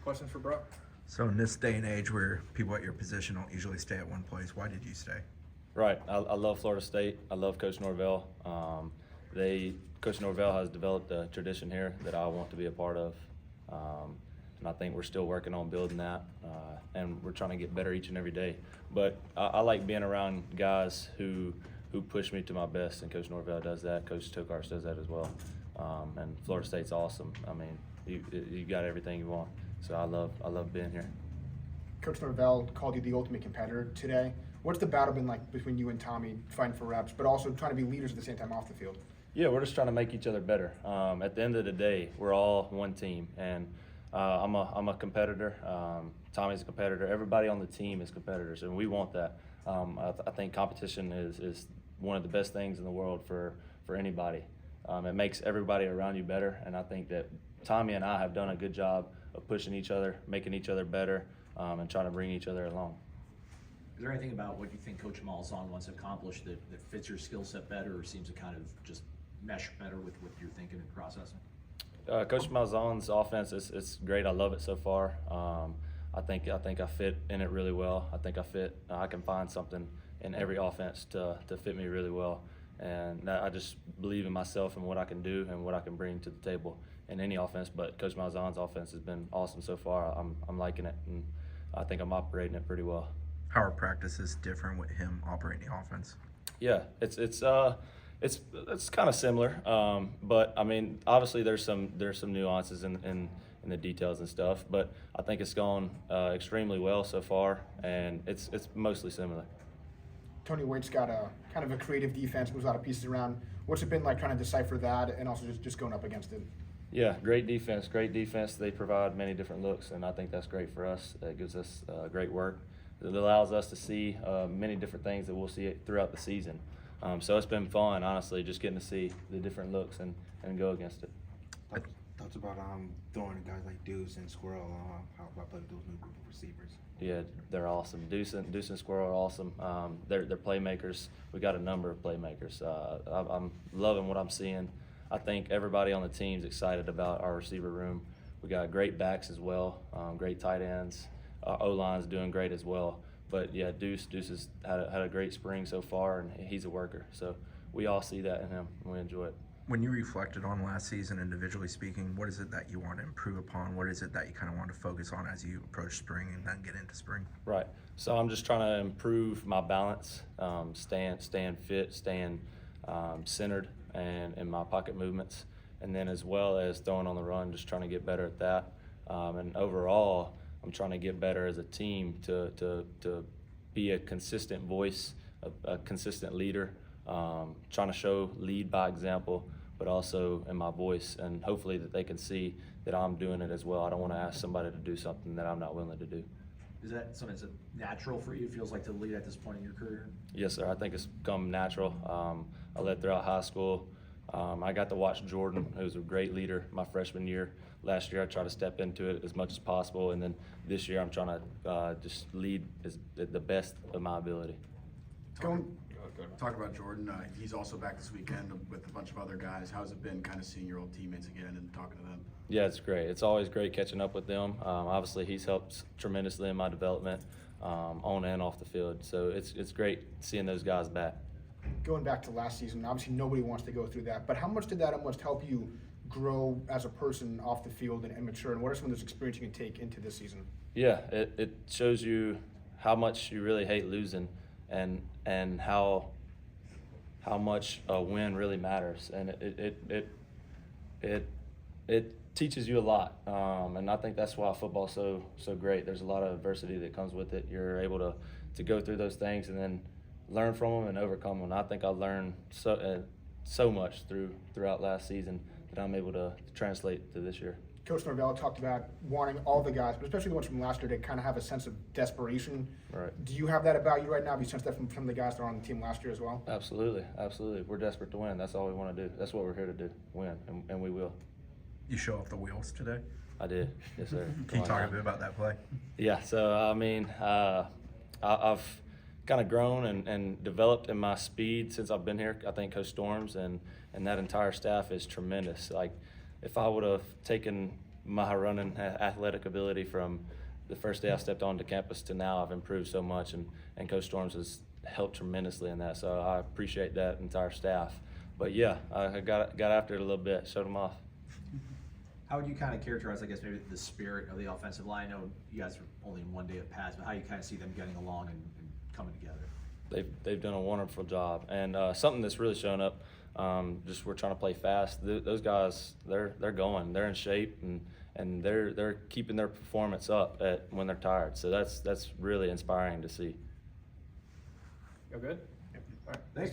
Question for Brock. So in this day and age where people at your position don't usually stay at one place, why did you stay? Right. I love Florida State. I love Coach Norvell. Coach Norvell has developed a tradition here that I want to be a part of. And I think we're still working on building that. And we're trying to get better each and every day. But I like being around guys who push me to my best, and Coach Norvell does that. Coach Tokars does that as well. And Florida State's awesome. I mean, you got everything you want. So I love being here. Coach Norvell called you the ultimate competitor today. What's the battle been like between you and Tommy, fighting for reps, but also trying to be leaders at the same time off the field? Yeah, we're just trying to make each other better. At the end of the day, we're all one team, and I'm a competitor. Tommy's a competitor. Everybody on the team is competitors, and we want that. I think competition is one of the best things in the world for anybody. It makes everybody around you better, and I think that Tommy and I have done a good job of pushing each other, making each other better, and trying to bring each other along. Is there anything about what you think Coach Malzahn wants accomplished that fits your skill set better, or seems to kind of just mesh better with what you're thinking and processing? Coach Malzahn's offense is great. I love it so far. I think I fit in it really well. I can find something in every offense to fit me really well. And I just believe in myself and what I can do and what I can bring to the table in any offense. But Coach Malzahn's offense has been awesome so far. I'm liking it, and I think I'm operating it pretty well. How are practices different with him operating the offense? Yeah, it's kind of similar, but I mean, obviously there's some nuances in the details and stuff. But I think it's gone extremely well so far, and it's mostly similar. Tony Waite's got a kind of a creative defense, moves a lot of pieces around. What's it been like trying to decipher that and also just going up against it? Yeah, great defense. They provide many different looks, and I think that's great for us. It gives us great work. It allows us to see many different things that we'll see throughout the season. So it's been fun, honestly, just getting to see the different looks and go against it. Thoughts about throwing guys like Deuce and Squirrel. How about those new group of receivers? Yeah, they're awesome. Deuce and Squirrel are awesome. They're playmakers. We got a number of playmakers. I'm loving what I'm seeing. I think everybody on the team's excited about our receiver room. We got great backs as well, great tight ends. O-line's doing great as well. But yeah, Deuce has had a great spring so far, and he's a worker. So we all see that in him, and we enjoy it. When you reflected on last season, individually speaking, what is it that you want to improve upon? What is it that you kind of want to focus on as you approach spring and then get into spring? Right. So I'm just trying to improve my balance, staying fit, staying centered, and in my pocket movements, and then as well as throwing on the run, just trying to get better at that. And overall, I'm trying to get better as a team to be a consistent voice, a consistent leader, trying to lead by example, but also in my voice, and hopefully that they can see that I'm doing it as well. I don't want to ask somebody to do something that I'm not willing to do. Is that something that's natural for you, it feels like, to lead at this point in your career? Yes, sir. I think it's come natural. I led throughout high school. I got to watch Jordan, who was a great leader my freshman year. Last year I tried to step into it as much as possible, and then this year I'm trying to just lead the best of my ability. Talk about Jordan. He's also back this weekend with a bunch of other guys. How's it been kind of seeing your old teammates again and talking to them? Yeah, it's great. It's always great catching up with them. Obviously, he's helped tremendously in my development on and off the field. So it's great seeing those guys back. Going back to last season, obviously nobody wants to go through that, but how much did that almost help you grow as a person off the field and mature, and what are some of those experiences you can take into this season? Yeah, it shows you how much you really hate losing, and how much a win really matters, and it teaches you a lot, and I think that's why football's so great. There's a lot of adversity that comes with it. You're able to go through those things and then learn from them and overcome them. And I think I learned so much throughout last season that I'm able to translate to this year. Coach Norvell talked about wanting all the guys, but especially the ones from last year, to kind of have a sense of desperation. Right. Do you have that about you right now? Have you sensed that from the guys that are on the team last year as well? Absolutely. We're desperate to win. That's all we want to do. That's what we're here to do, win, and we will. You show off the wheels today? I did, yes, sir. Can you talk a bit about that play? Yeah, so I mean, I've kind of grown and developed in my speed since I've been here. I think Coach Storms and that entire staff is tremendous. Like, if I would have taken my running athletic ability from the first day I stepped onto campus to now. I've improved so much, and Coach Storms has helped tremendously in that. So I appreciate that entire staff. But yeah, I got after it a little bit, showed them off. How would you kind of characterize, I guess, maybe the spirit of the offensive line? I know you guys are only in one day of pads, but how you kind of see them getting along and coming together? They've done a wonderful job, and something that's really shown up. Just we're trying to play fast. Those guys, they're going. They're in shape, and they're keeping their performance up when they're tired. So that's really inspiring to see. You good? Thanks,